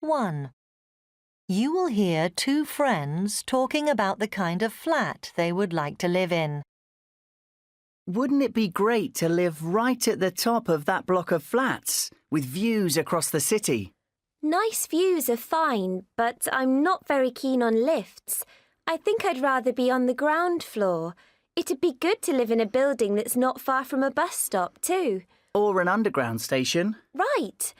1. You will hear two friends talking about the kind of flat they would like to live in. Wouldn't it be great to live right at the top of that block of flats, with views across the city? Nice views are fine, but I'm not very keen on lifts. I think I'd rather be on the ground floor. It'd be good to live in a building that's not far from a bus stop, too. Or an underground station? Right.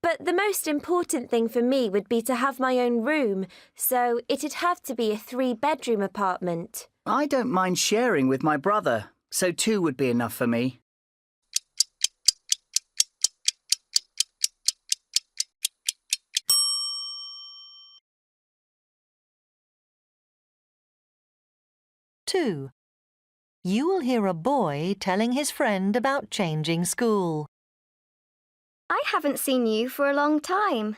But the most important thing for me would be to have my own room, so it'd have to be a 3-bedroom apartment. I don't mind sharing with my brother, so 2 would be enough for me. Two. You will hear a boy telling his friend about changing school. I haven't seen you for a long time.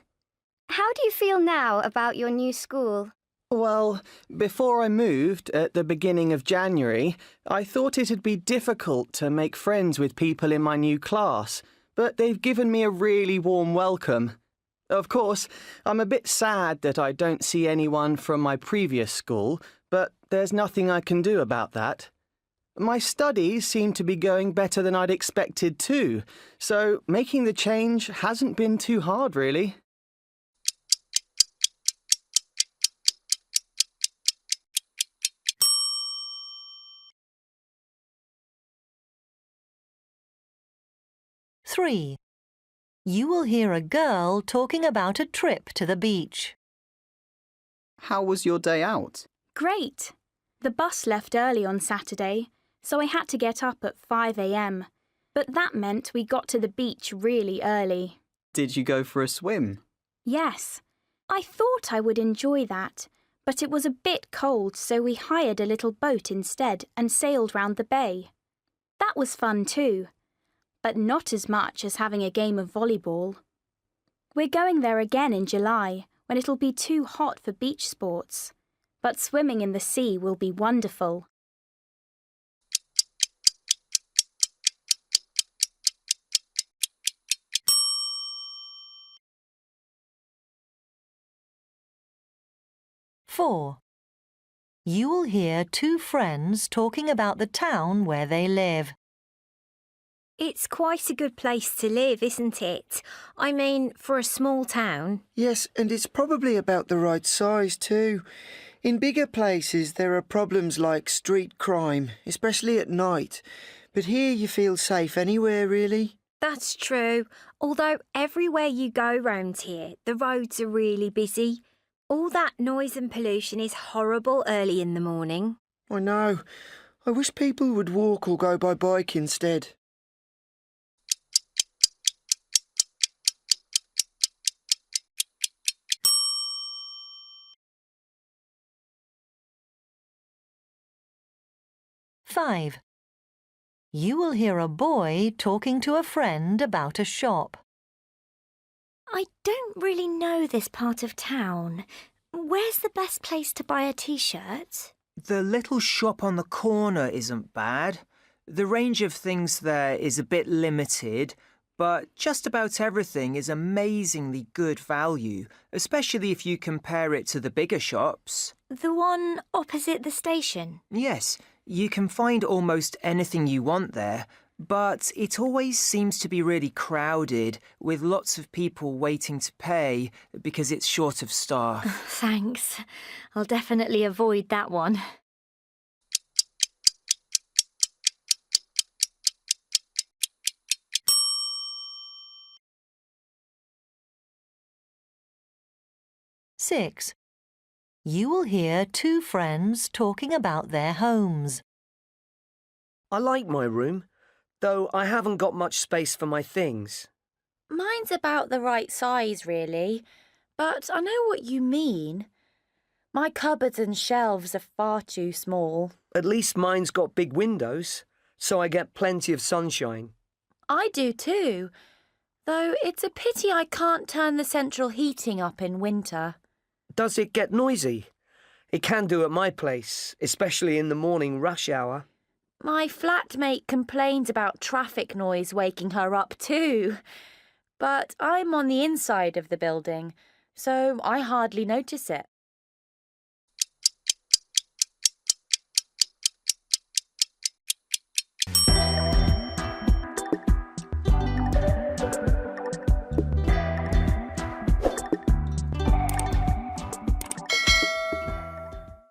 How do you feel now about your new school? Well, before I moved at the beginning of January, I thought it'd be difficult to make friends with people in my new class, but they've given me a really warm welcome. Of course, I'm a bit sad that I don't see anyone from my previous school, but there's nothing I can do about that. My studies seem to be going better than I'd expected too, so making the change hasn't been too hard, really. Three. You will hear a girl talking about a trip to the beach. How was your day out? Great. The bus left early on Saturday, so I had to get up at 5 a.m. But that meant we got to the beach really early. Did you go for a swim? Yes. I thought I would enjoy that, but it was a bit cold, so we hired a little boat instead and sailed round the bay. That was fun too, but not as much as having a game of volleyball. We're going there again in July, when it'll be too hot for beach sports. But swimming in the sea will be wonderful. Four. You will hear two friends talking about the town where they live. It's quite a good place to live, isn't it? I mean, for a small town. Yes, and it's probably about the right size too. In bigger places there are problems like street crime, especially at night. But here you feel safe anywhere, really. That's true, although everywhere you go round here, the roads are really busy. All that noise and pollution is horrible early in the morning. I know. I wish people would walk or go by bike instead. Five. You will hear a boy talking to a friend about a shop. I don't really know this part of town. Where's the best place to buy a t-shirt? The little shop on the corner isn't bad. The range of things there is a bit limited, but just about everything is amazingly good value, especially if you compare it to the bigger shops. The one opposite the station? Yes, you can find almost anything you want there, but it always seems to be really crowded, with lots of people waiting to pay because it's short of staff. Thanks. I'll definitely avoid that one. Six. You will hear two friends talking about their homes. I like my room, though I haven't got much space for my things. Mine's about the right size, really, but I know what you mean. My cupboards and shelves are far too small. At least mine's got big windows, so I get plenty of sunshine. I do too, though it's a pity I can't turn the central heating up in winter. Does it get noisy? It can do at my place, especially in the morning rush hour. My flatmate complains about traffic noise waking her up too. But I'm on the inside of the building, so I hardly notice it.